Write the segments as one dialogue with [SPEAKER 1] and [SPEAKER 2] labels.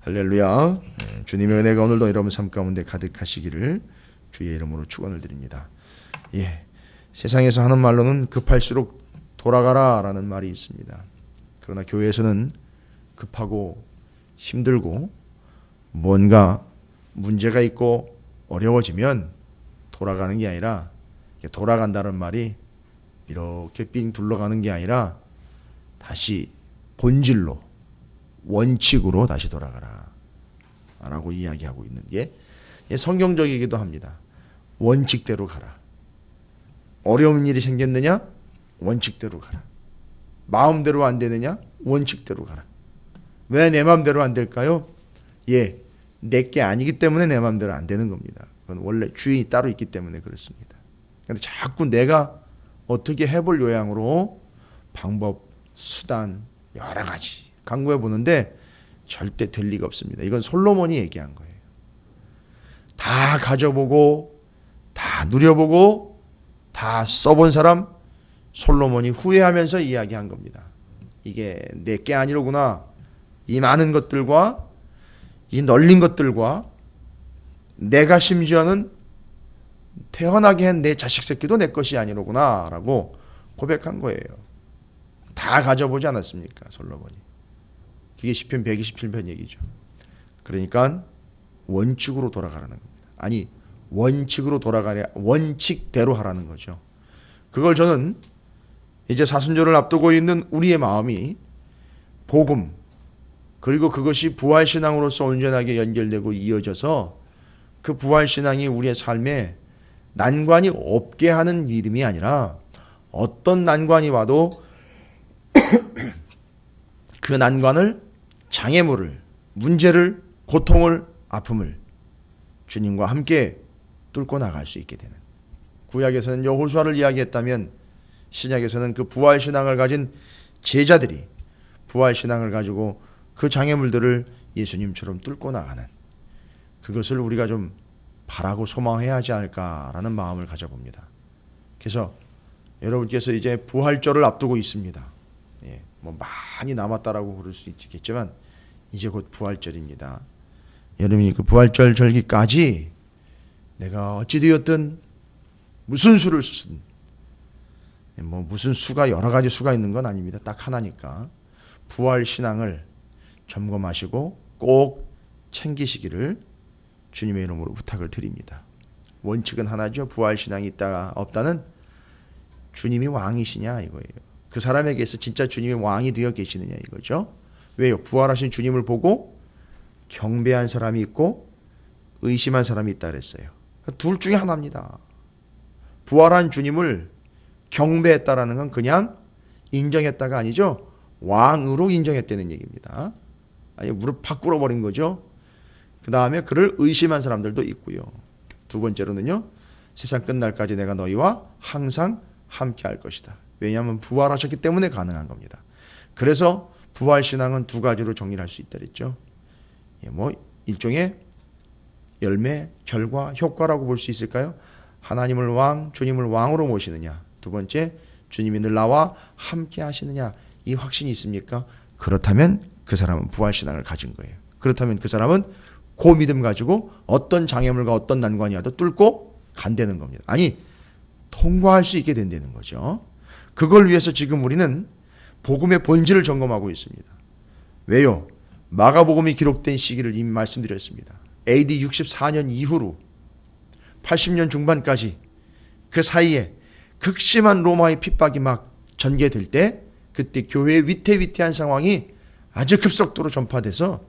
[SPEAKER 1] 할렐루야. 주님의 은혜가 오늘도 여러분 삶 가운데 가득하시기를 주의 이름으로 축원을 드립니다. 예, 세상에서 하는 말로는 급할수록 돌아가라 라는 말이 있습니다. 그러나 교회에서는 급하고 힘들고 뭔가 문제가 있고 어려워지면 돌아가는 게 아니라, 돌아간다는 말이 이렇게 삥 둘러가는 게 아니라 다시 본질로, 원칙으로 다시 돌아가라 라고 이야기하고 있는 게 성경적이기도 합니다. 원칙대로 가라. 어려운 일이 생겼느냐? 원칙대로 가라. 마음대로 안 되느냐? 원칙대로 가라. 왜 내 마음대로 안 될까요? 내게 아니기 때문에 내 마음대로 안 되는 겁니다. 그건 원래 주인이 따로 있기 때문에 그렇습니다. 그런데 자꾸 내가 어떻게 해볼 요양으로 방법, 수단 여러 가지 강구해 보는데 절대 될 리가 없습니다. 이건 솔로몬이 얘기한 거예요. 다 가져보고 다 누려보고 다 써본 사람 솔로몬이 후회하면서 이야기한 겁니다. 이게 내게 아니로구나. 이 많은 것들과 이 널린 것들과 내가 심지어는 태어나게 한 내 자식 새끼도 내 것이 아니로구나 라고 고백한 거예요. 다 가져보지 않았습니까? 솔로몬이. 그게 시편 127편 얘기죠. 그러니까 원칙으로 돌아가라는 겁니다. 아니, 원칙으로 돌아가려, 원칙대로 하라는 거죠. 그걸 저는 이제 사순절을 앞두고 있는 우리의 마음이 복음, 그리고 그것이 부활신앙으로서 온전하게 연결되고 이어져서 그 부활신앙이 우리의 삶에 난관이 없게 하는 믿음이 아니라 어떤 난관이 와도 그 난관을, 장애물을, 문제를, 고통을, 아픔을 주님과 함께 뚫고 나갈 수 있게 되는, 구약에서는 여호수아를 이야기했다면 신약에서는 그 부활신앙을 가진 제자들이 부활신앙을 가지고 그 장애물들을 예수님처럼 뚫고 나가는, 그것을 우리가 좀 바라고 소망해야 하지 않을까라는 마음을 가져봅니다. 그래서 여러분께서 이제 부활절을 앞두고 있습니다. 뭐 많이 남았다라고 그럴 수 있겠지만 이제 곧 부활절입니다. 여러분이 그 부활절 절기까지 내가 어찌되었든 무슨 수를 쓰든, 뭐 무슨 수가 여러 가지 수가 있는 건 아닙니다. 딱 하나니까 부활신앙을 점검하시고 꼭 챙기시기를 주님의 이름으로 부탁을 드립니다. 원칙은 하나죠. 부활신앙이 있다 없다는, 주님이 왕이시냐 이거예요. 그 사람에게서 진짜 주님이 왕이 되어 계시느냐 이거죠. 왜요? 부활하신 주님을 보고 경배한 사람이 있고 의심한 사람이 있다 그랬어요. 둘 중에 하나입니다. 부활한 주님을 경배했다라는 건 그냥 인정했다가 아니죠. 왕으로 인정했다는 얘기입니다. 아니, 무릎 팍 꿇어버린 거죠. 그 다음에 그를 의심한 사람들도 있고요. 두 번째로는요, 세상 끝날까지 내가 너희와 항상 함께 할 것이다. 왜냐하면 부활하셨기 때문에 가능한 겁니다. 그래서 부활신앙은 두 가지로 정리할 수 있다 그랬죠. 뭐 일종의 열매, 결과, 효과라고 볼 수 있을까요? 하나님을 왕, 주님을 왕으로 모시느냐. 두 번째, 주님이 늘 나와 함께 하시느냐. 이 확신이 있습니까? 그렇다면 그 사람은 부활신앙을 가진 거예요. 그렇다면 그 사람은 그 믿음 가지고 어떤 장애물과 어떤 난관이 와도 뚫고 간다는 겁니다. 아니, 통과할 수 있게 된다는 거죠. 그걸 위해서 지금 우리는 복음의 본질을 점검하고 있습니다. 왜요? 마가복음이 기록된 시기를 이미 말씀드렸습니다. AD 64년 이후로 80년 중반까지 그 사이에 극심한 로마의 핍박이 막 전개될 때, 그때 교회의 위태위태한 상황이 아주 급속도로 전파돼서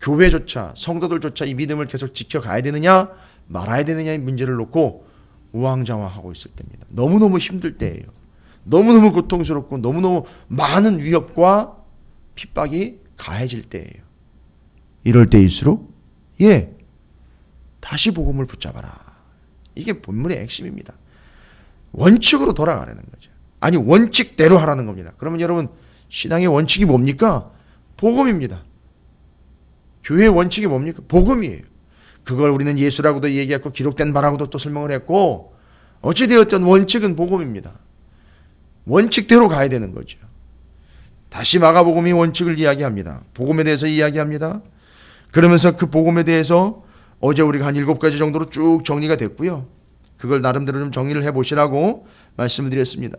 [SPEAKER 1] 교회조차, 성도들조차 이 믿음을 계속 지켜가야 되느냐 말아야 되느냐의 문제를 놓고 우왕좌왕하고 있을 때입니다. 너무너무 힘들 때예요. 너무너무 고통스럽고 너무너무 많은 위협과 핍박이 가해질 때예요. 이럴 때일수록 다시 복음을 붙잡아라. 이게 본문의 핵심입니다. 원칙으로 돌아가라는 거죠. 아니, 원칙대로 하라는 겁니다. 그러면 여러분, 신앙의 원칙이 뭡니까? 복음입니다. 교회의 원칙이 뭡니까? 복음이에요. 그걸 우리는 예수라고도 얘기했고 기록된 바라고도 또 설명을 했고, 어찌되었든 원칙은 복음입니다. 원칙대로 가야 되는 거죠. 다시 마가복음이 원칙을 이야기합니다. 복음에 대해서 이야기합니다. 그러면서 그 복음에 대해서 어제 우리가 한 7가지 정도로 쭉 정리가 됐고요. 그걸 나름대로 좀 정리를 해보시라고 말씀을 드렸습니다.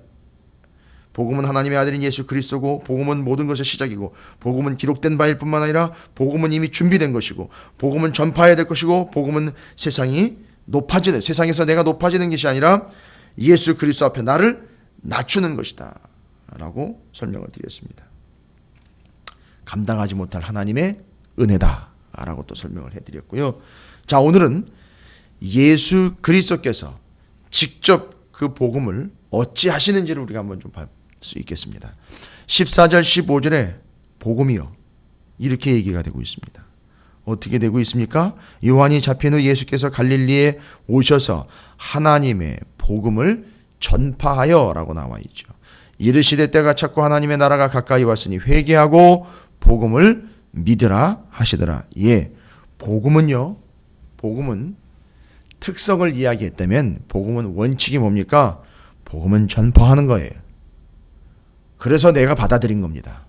[SPEAKER 1] 복음은 하나님의 아들인 예수 그리스도고, 복음은 모든 것의 시작이고, 복음은 기록된 바일 뿐만 아니라 복음은 이미 준비된 것이고, 복음은 전파해야 될 것이고, 복음은 세상에서 내가 높아지는 것이 아니라 예수 그리스도 앞에 나를 낮추는 것이다 라고 설명을 드렸습니다. 감당하지 못할 하나님의 은혜다 라고 또 설명을 해드렸고요. 자, 오늘은 예수 그리스도께서 직접 그 복음을 어찌 하시는지를 우리가 한번 좀 볼 수 있겠습니다. 14절 15절에 복음이요 이렇게 얘기가 되고 있습니다. 어떻게 되고 있습니까? 요한이 잡힌 후 예수께서 갈릴리에 오셔서 하나님의 복음을 전파하여 라고 나와 있죠. 이르시되 때가 찼고 하나님의 나라가 가까이 왔으니 회개하고 복음을 믿으라 하시더라. 예, 복음은 특성을 이야기했다면 복음은 원칙이 뭡니까? 복음은 전파하는 거예요. 그래서 내가 받아들인 겁니다.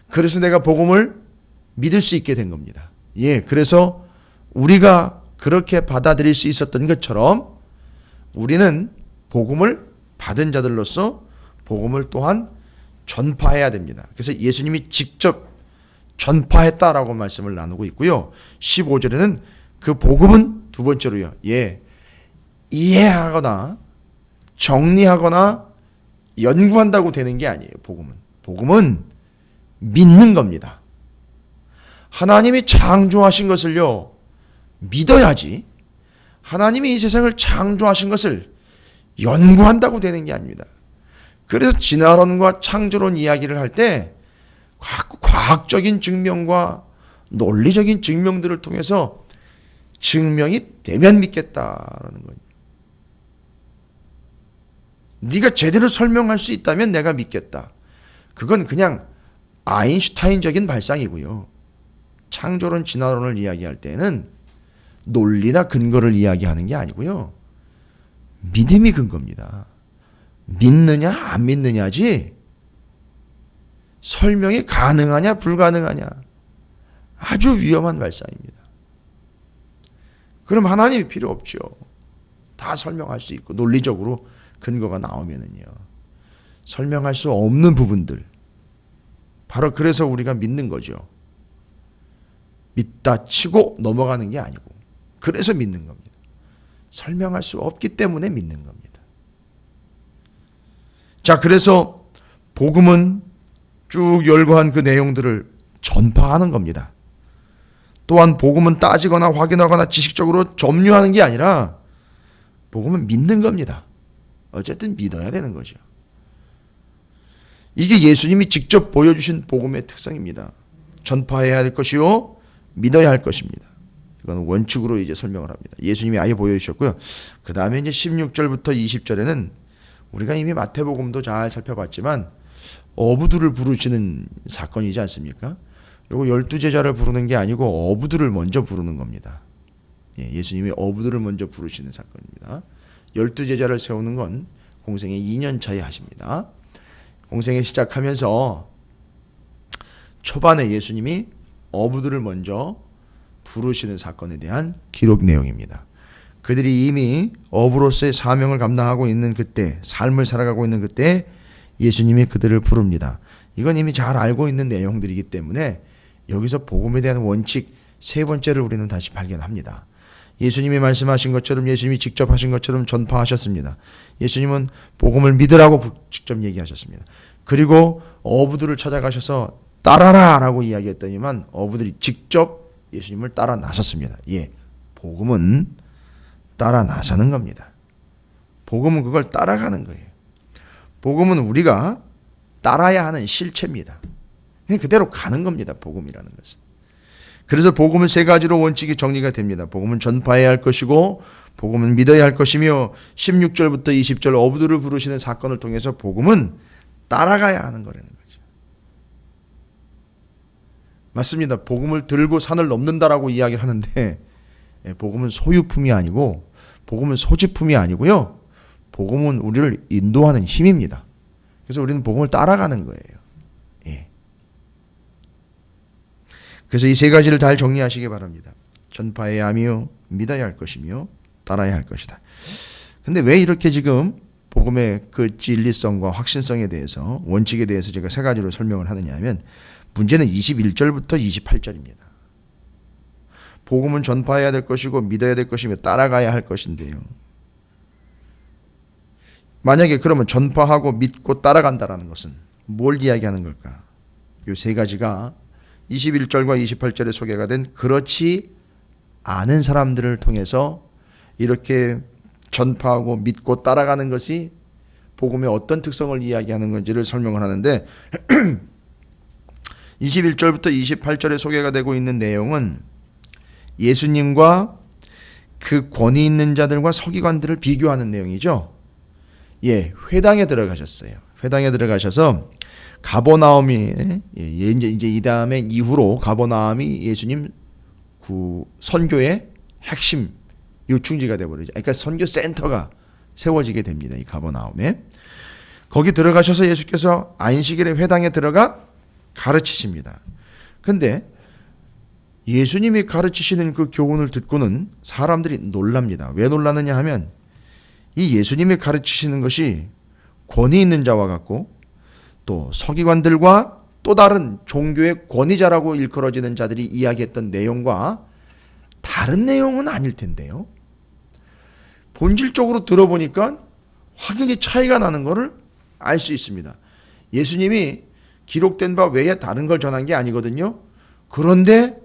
[SPEAKER 1] 그래서 내가 복음을 믿을 수 있게 된 겁니다. 예, 그래서 우리가 그렇게 받아들일 수 있었던 것처럼 우리는 복음을 받은 자들로서 복음을 또한 전파해야 됩니다. 그래서 예수님이 직접 전파했다라고 말씀을 나누고 있고요. 15절에는 그 복음은 두 번째로요. 예, 이해하거나 정리하거나 연구한다고 되는 게 아니에요. 복음은 믿는 겁니다. 하나님이 창조하신 것을요 믿어야지, 하나님이 이 세상을 창조하신 것을 연구한다고 되는 게 아닙니다. 그래서 진화론과 창조론 이야기를 할 때 과학적인 증명과 논리적인 증명들을 통해서 증명이 되면 믿겠다라는 거예요. 네가 제대로 설명할 수 있다면 내가 믿겠다. 그건 그냥 아인슈타인적인 발상이고요. 창조론, 진화론을 이야기할 때는 논리나 근거를 이야기하는 게 아니고요. 믿음이 근거입니다. 믿느냐 안 믿느냐지 설명이 가능하냐 불가능하냐 아주 위험한 발상입니다. 그럼 하나님이 필요 없죠. 다 설명할 수 있고 논리적으로 근거가 나오면은요. 설명할 수 없는 부분들, 바로 그래서 우리가 믿는 거죠. 믿다 치고 넘어가는 게 아니고 그래서 믿는 겁니다. 설명할 수 없기 때문에 믿는 겁니다. 자, 그래서 복음은 쭉 열거한 그 내용들을 전파하는 겁니다. 또한 복음은 따지거나 확인하거나 지식적으로 점유하는 게 아니라 복음은 믿는 겁니다. 어쨌든 믿어야 되는 거죠. 이게 예수님이 직접 보여주신 복음의 특성입니다. 전파해야 할 것이요 믿어야 할 것입니다. 이건 원칙으로 이제 설명을 합니다. 예수님이 아예 보여주셨고요. 그 다음에 이제 16절부터 20절에는 우리가 이미 마태복음도 잘 살펴봤지만 어부들을 부르시는 사건이지 않습니까? 요거 12제자를 부르는 게 아니고 어부들을 먼저 부르는 겁니다. 예, 예수님이 어부들을 먼저 부르시는 사건입니다. 12제자를 세우는 건 공생의 2년 차에 하십니다. 공생에 시작하면서 초반에 예수님이 어부들을 먼저 부르시는 사건에 대한 기록 내용입니다. 그들이 이미 어부로서의 사명을 감당하고 있는 그때, 삶을 살아가고 있는 그때 예수님이 그들을 부릅니다. 이건 이미 잘 알고 있는 내용들이기 때문에 여기서 복음에 대한 원칙 세 번째를 우리는 다시 발견합니다. 예수님이 말씀하신 것처럼, 예수님이 직접 하신 것처럼 전파하셨습니다. 예수님은 복음을 믿으라고 직접 얘기하셨습니다. 그리고 어부들을 찾아가셔서 따라라 라고 이야기했더니만 어부들이 직접 예수님을 따라 나섰습니다. 예, 복음은 따라 나서는 겁니다. 복음은 그걸 따라가는 거예요. 복음은 우리가 따라야 하는 실체입니다. 그냥 그대로 가는 겁니다. 복음이라는 것은. 그래서 복음은 세 가지로 원칙이 정리가 됩니다. 복음은 전파해야 할 것이고, 복음은 믿어야 할 것이며, 16절부터 20절 어부들을 부르시는 사건을 통해서 복음은 따라가야 하는 거라는 거죠. 맞습니다. 복음을 들고 산을 넘는다라고 이야기를 하는데 복음은 소유품이 아니고, 복음은 소지품이 아니고요. 복음은 우리를 인도하는 힘입니다. 그래서 우리는 복음을 따라가는 거예요. 예. 그래서 이 세 가지를 잘 정리하시기 바랍니다. 전파해야 하며 믿어야 할 것이며 따라야 할 것이다. 근데 왜 이렇게 지금 복음의 그 진리성과 확신성에 대해서, 원칙에 대해서 제가 세 가지로 설명을 하느냐 하면, 문제는 21절부터 28절입니다. 복음은 전파해야 될 것이고 믿어야 될 것이며 따라가야 할 것인데요. 만약에 그러면 전파하고 믿고 따라간다라는 것은 뭘 이야기하는 걸까? 이 세 가지가 21절과 28절에 소개가 된 그렇지 않은 사람들을 통해서 이렇게 전파하고 믿고 따라가는 것이 복음의 어떤 특성을 이야기하는 건지를 설명을 하는데 21절부터 28절에 소개가 되고 있는 내용은 예수님과 그 권위 있는 자들과 서기관들을 비교하는 내용이죠. 예, 회당에 들어가셨어요. 회당에 들어가셔서 가버나움이 이제 이 다음에 이후로 가버나움이 예수님 그 선교의 핵심 요충지가 되어버리죠. 그러니까 선교 센터가 세워지게 됩니다. 이 가버나움에. 거기 들어가셔서 예수께서 안식일에 회당에 들어가 가르치십니다. 근데 예수님이 가르치시는 그 교훈을 듣고는 사람들이 놀랍니다. 왜 놀라느냐 하면 이 예수님이 가르치시는 것이 권위 있는 자와 같고 또 서기관들과 또 다른 종교의 권위자라고 일컬어지는 자들이 이야기했던 내용과 다른 내용은 아닐 텐데요. 본질적으로 들어보니까 확연히 차이가 나는 것을 알 수 있습니다. 예수님이 기록된 바 외에 다른 걸 전한 게 아니거든요. 그런데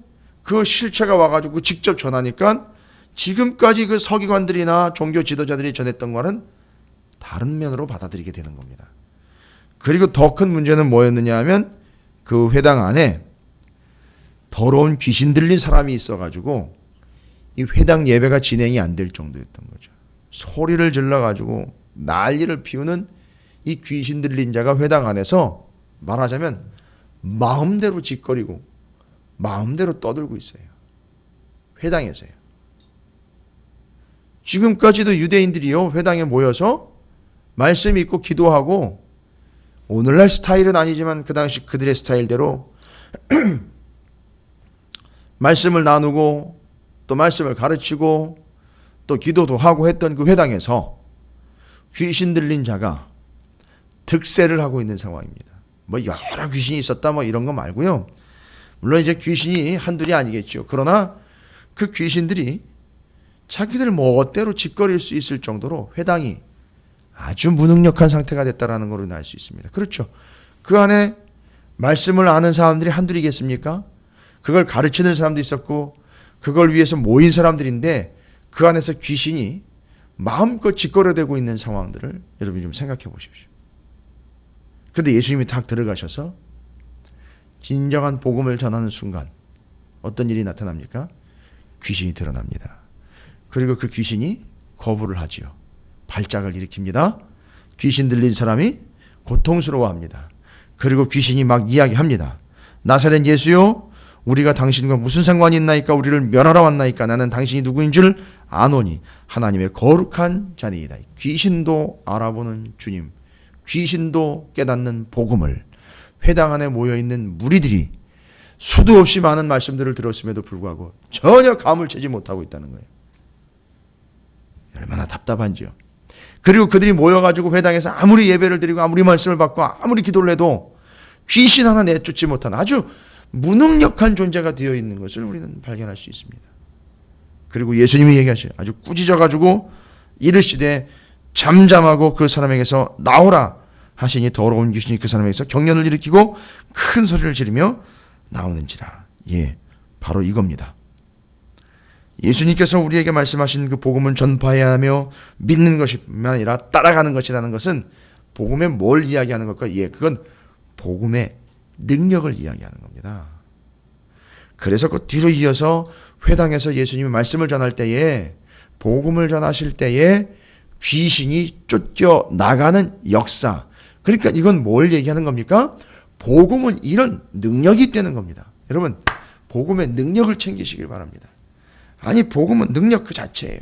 [SPEAKER 1] 그 실체가 와가지고 직접 전하니까 지금까지 그 서기관들이나 종교 지도자들이 전했던 거는 다른 면으로 받아들이게 되는 겁니다. 그리고 더 큰 문제는 뭐였느냐 하면 그 회당 안에 더러운 귀신 들린 사람이 있어가지고 이 회당 예배가 진행이 안 될 정도였던 거죠. 소리를 질러가지고 난리를 피우는 이 귀신 들린 자가 회당 안에서 말하자면 마음대로 짓거리고 마음대로 떠들고 있어요. 회당에서요. 지금까지도 유대인들이요, 회당에 모여서 말씀 읽고 기도하고 오늘날 스타일은 아니지만 그 당시 그들의 스타일대로 말씀을 나누고 또 말씀을 가르치고 또 기도도 하고 했던 그 회당에서 귀신 들린 자가 득세를 하고 있는 상황입니다. 뭐 여러 귀신이 있었다 뭐 이런 거 말고요. 물론 이제 귀신이 한둘이 아니겠죠. 그러나 그 귀신들이 자기들 멋대로 짓거릴 수 있을 정도로 회당이 아주 무능력한 상태가 됐다라는 걸로 알 수 있습니다. 그렇죠. 그 안에 말씀을 아는 사람들이 한둘이겠습니까? 그걸 가르치는 사람도 있었고 그걸 위해서 모인 사람들인데 그 안에서 귀신이 마음껏 짓거려대고 있는 상황들을 여러분이 좀 생각해 보십시오. 그런데 예수님이 탁 들어가셔서 진정한 복음을 전하는 순간 어떤 일이 나타납니까? 귀신이 드러납니다. 그리고 그 귀신이 거부를 하지요. 발작을 일으킵니다. 귀신 들린 사람이 고통스러워합니다. 그리고 귀신이 막 이야기합니다. 나사렛 예수요, 우리가 당신과 무슨 상관이 있나이까? 우리를 멸하러 왔나이까? 나는 당신이 누구인 줄 아노니 하나님의 거룩한 자니이다. 귀신도 알아보는 주님, 귀신도 깨닫는 복음을 회당 안에 모여있는 무리들이 수도 없이 많은 말씀들을 들었음에도 불구하고 전혀 감을 채지 못하고 있다는 거예요. 얼마나 답답한지요. 그리고 그들이 모여가지고 회당에서 아무리 예배를 드리고 아무리 말씀을 받고 아무리 기도를 해도 귀신 하나 내쫓지 못한 아주 무능력한 존재가 되어 있는 것을 우리는 발견할 수 있습니다. 그리고 예수님이 얘기하셔요. 아주 꾸짖어가지고 이르시되 잠잠하고 그 사람에게서 나오라 하시니 더러운 귀신이 그 사람에게서 경련을 일으키고 큰 소리를 지르며 나오는지라. 예, 바로 이겁니다. 예수님께서 우리에게 말씀하신 그 복음은 전파해야 하며 믿는 것이뿐만 아니라 따라가는 것이라는 것은 복음에 뭘 이야기하는 걸까? 예, 그건 복음의 능력을 이야기하는 겁니다. 그래서 그 뒤로 이어서 회당에서 예수님이 말씀을 전할 때에 복음을 전하실 때에 귀신이 쫓겨 나가는 역사. 그러니까 이건 뭘 얘기하는 겁니까? 복음은 이런 능력이 있다는 겁니다. 여러분, 복음의 능력을 챙기시길 바랍니다. 아니, 복음은 능력 그 자체예요.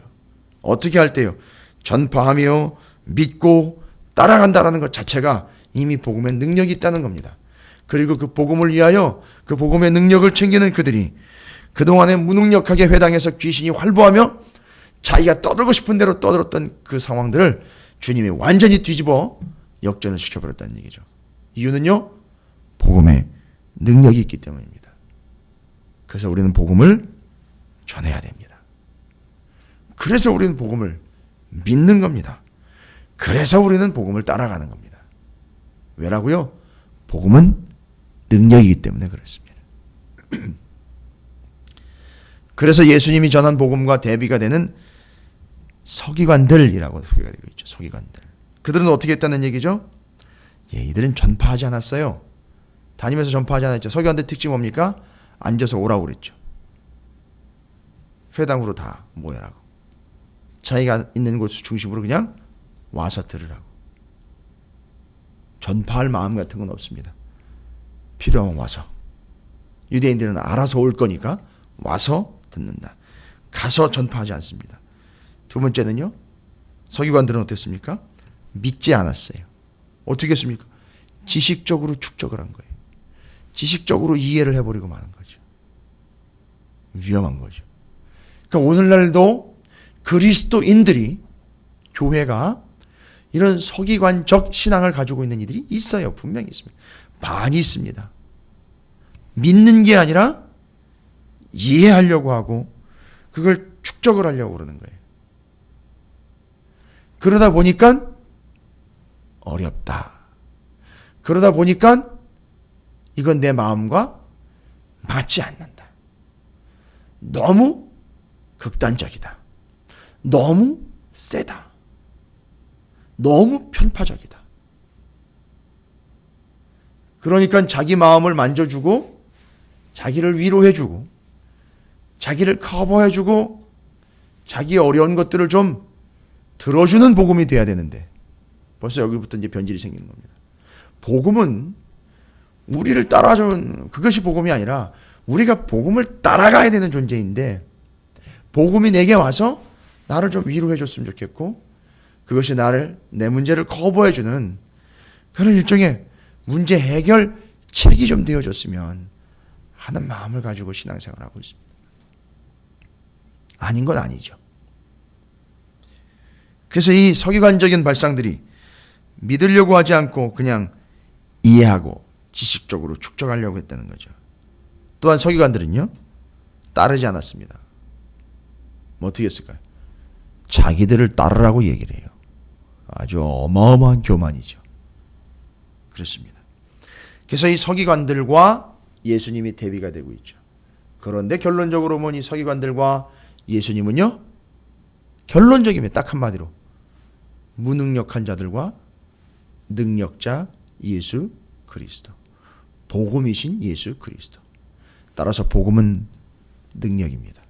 [SPEAKER 1] 어떻게 할 때요? 전파하며 믿고 따라간다라는 것 자체가 이미 복음의 능력이 있다는 겁니다. 그리고 그 복음을 위하여 그 복음의 능력을 챙기는 그들이 그동안에 무능력하게 회당에서 귀신이 활보하며 자기가 떠들고 싶은 대로 떠들었던 그 상황들을 주님이 완전히 뒤집어 역전을 시켜버렸다는 얘기죠. 이유는요, 복음의 능력이 있기 때문입니다. 그래서 우리는 복음을 전해야 됩니다. 그래서 우리는 복음을 믿는 겁니다. 그래서 우리는 복음을 따라가는 겁니다. 왜라고요? 복음은 능력이기 때문에 그렇습니다. 그래서 예수님이 전한 복음과 대비가 되는 서기관들이라고 소개가 되고 있죠. 서기관들. 그들은 어떻게 했다는 얘기죠? 이들은 전파하지 않았어요. 다니면서 전파하지 않았죠. 서기관들 특징이 뭡니까? 앉아서 오라고 그랬죠. 회당으로 다 모여라고. 자기가 있는 곳 중심으로 그냥 와서 들으라고. 전파할 마음 같은 건 없습니다. 필요하면 와서. 유대인들은 알아서 올 거니까 와서 듣는다. 가서 전파하지 않습니다. 두 번째는요, 서기관들은 어땠습니까? 믿지 않았어요. 어떻게 했습니까? 지식적으로 축적을 한 거예요. 지식적으로 이해를 해버리고 마는 거죠. 위험한 거죠. 그러니까 오늘날도 그리스도인들이, 교회가 이런 서기관적 신앙을 가지고 있는 이들이 있어요. 분명히 있습니다. 많이 있습니다. 믿는 게 아니라 이해하려고 하고 그걸 축적을 하려고 그러는 거예요. 그러다 보니까 어렵다. 그러다 보니까 이건 내 마음과 맞지 않는다. 너무 극단적이다. 너무 세다. 너무 편파적이다. 그러니까 자기 마음을 만져주고 자기를 위로해주고 자기를 커버해주고 자기 어려운 것들을 좀 들어주는 복음이 돼야 되는데 벌써 여기부터 이제 변질이 생기는 겁니다. 복음은 우리를 따라주는 그것이 복음이 아니라 우리가 복음을 따라가야 되는 존재인데 복음이 내게 와서 나를 좀 위로해 줬으면 좋겠고 그것이 내 문제를 커버해주는 그런 일종의 문제 해결책이 좀 되어줬으면 하는 마음을 가지고 신앙생활을 하고 있습니다. 아닌 건 아니죠. 그래서 이 서기관적인 발상들이 믿으려고 하지 않고 그냥 이해하고 지식적으로 축적하려고 했다는 거죠. 또한 서기관들은요, 따르지 않았습니다. 뭐 어떻게 했을까요? 자기들을 따르라고 얘기를 해요. 아주 어마어마한 교만이죠. 그렇습니다. 그래서 이 서기관들과 예수님이 대비가 되고 있죠. 그런데 결론적으로 보니 서기관들과 예수님은요, 결론적이면 딱 한마디로 무능력한 자들과 능력자 예수 그리스도, 복음이신 예수 그리스도. 따라서 복음은 능력입니다.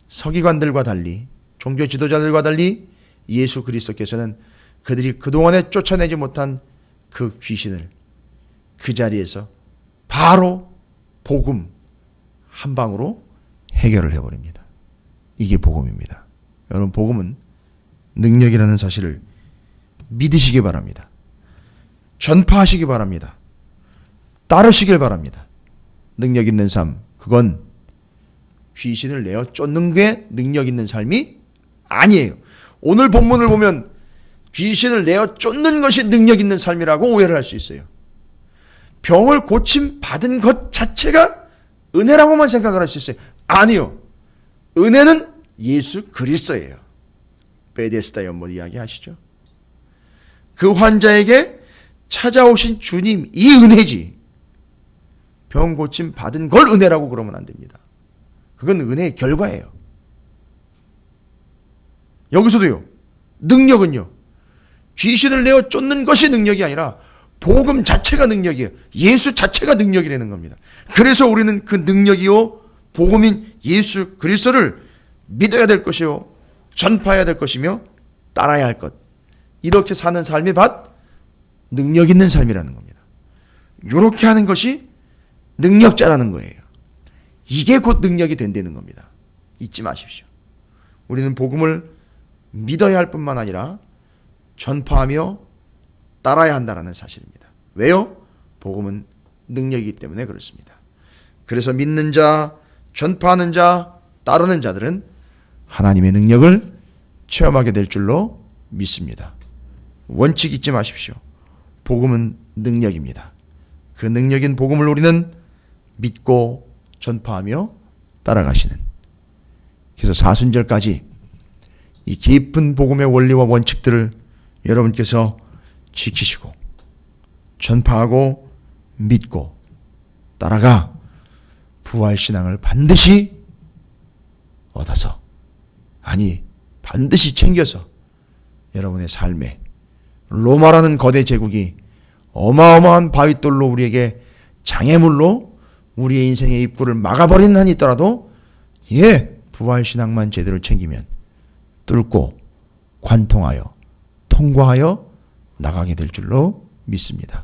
[SPEAKER 1] 서기관들과 달리, 종교 지도자들과 달리 예수 그리스도께서는 그들이 그동안에 쫓아내지 못한 그 귀신을 그 자리에서 바로 복음 한 방으로 해결을 해버립니다. 이게 복음입니다. 여러분, 복음은 능력이라는 사실을 믿으시기 바랍니다. 전파하시기 바랍니다. 따르시길 바랍니다. 능력 있는 삶, 그건 귀신을 내어 쫓는 게 능력 있는 삶이 아니에요. 오늘 본문을 보면 귀신을 내어 쫓는 것이 능력 있는 삶이라고 오해를 할 수 있어요. 병을 고침 받은 것 자체가 은혜라고만 생각을 할 수 있어요. 아니요. 은혜는 예수 그리스도예요. 베데스다 연못 이야기 하시죠. 그 환자에게 찾아오신 주님, 이 은혜지. 병 고침 받은 걸 은혜라고 그러면 안 됩니다. 그건 은혜의 결과예요. 여기서도요, 능력은요, 귀신을 내어 쫓는 것이 능력이 아니라 복음 자체가 능력이에요. 예수 자체가 능력이라는 겁니다. 그래서 우리는 그 능력이요, 복음인 예수 그리스도를 믿어야 될 것이요, 전파해야 될 것이며 따라야 할 것. 이렇게 사는 삶이 밭 능력 있는 삶이라는 겁니다. 이렇게 하는 것이 능력자라는 거예요. 이게 곧 능력이 된다는 겁니다. 잊지 마십시오. 우리는 복음을 믿어야 할 뿐만 아니라 전파하며 따라야 한다는 사실입니다. 왜요? 복음은 능력이기 때문에 그렇습니다. 그래서 믿는 자, 전파하는 자, 따르는 자들은 하나님의 능력을 체험하게 될 줄로 믿습니다. 원칙 잊지 마십시오. 복음은 능력입니다. 그 능력인 복음을 우리는 믿고 전파하며 따라가시는, 그래서 사순절까지 이 깊은 복음의 원리와 원칙들을 여러분께서 지키시고 전파하고 믿고 따라가 부활신앙을 반드시 얻어서, 아니 반드시 챙겨서 여러분의 삶에 로마라는 거대 제국이 어마어마한 바윗돌로 우리에게 장애물로 우리의 인생의 입구를 막아버리는 한이 있더라도 부활신앙만 제대로 챙기면 뚫고 관통하여 통과하여 나가게 될 줄로 믿습니다.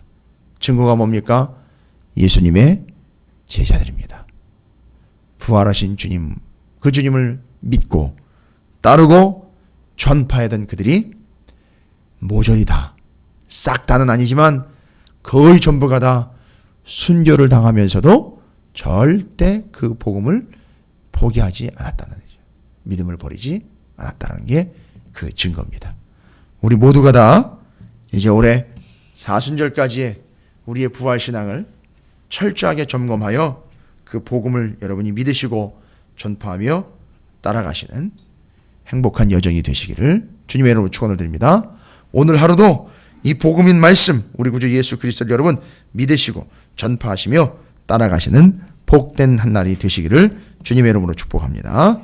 [SPEAKER 1] 증거가 뭡니까? 예수님의 제자들입니다. 부활하신 주님, 그 주님을 믿고 따르고 전파하던 그들이 모조리 다, 싹 다는 아니지만 거의 전부가 다 순교를 당하면서도 절대 그 복음을 포기하지 않았다는 거죠. 믿음을 버리지 않았다는 게 그 증거입니다. 우리 모두가 다 이제 올해 사순절까지의 우리의 부활신앙을 철저하게 점검하여 그 복음을 여러분이 믿으시고 전파하며 따라가시는 행복한 여정이 되시기를 주님의 이름으로 축원을 드립니다. 오늘 하루도 이 복음인 말씀, 우리 구주 예수 그리스도를 여러분 믿으시고 전파하시며 따라가시는 복된 한 날이 되시기를 주님의 이름으로 축복합니다.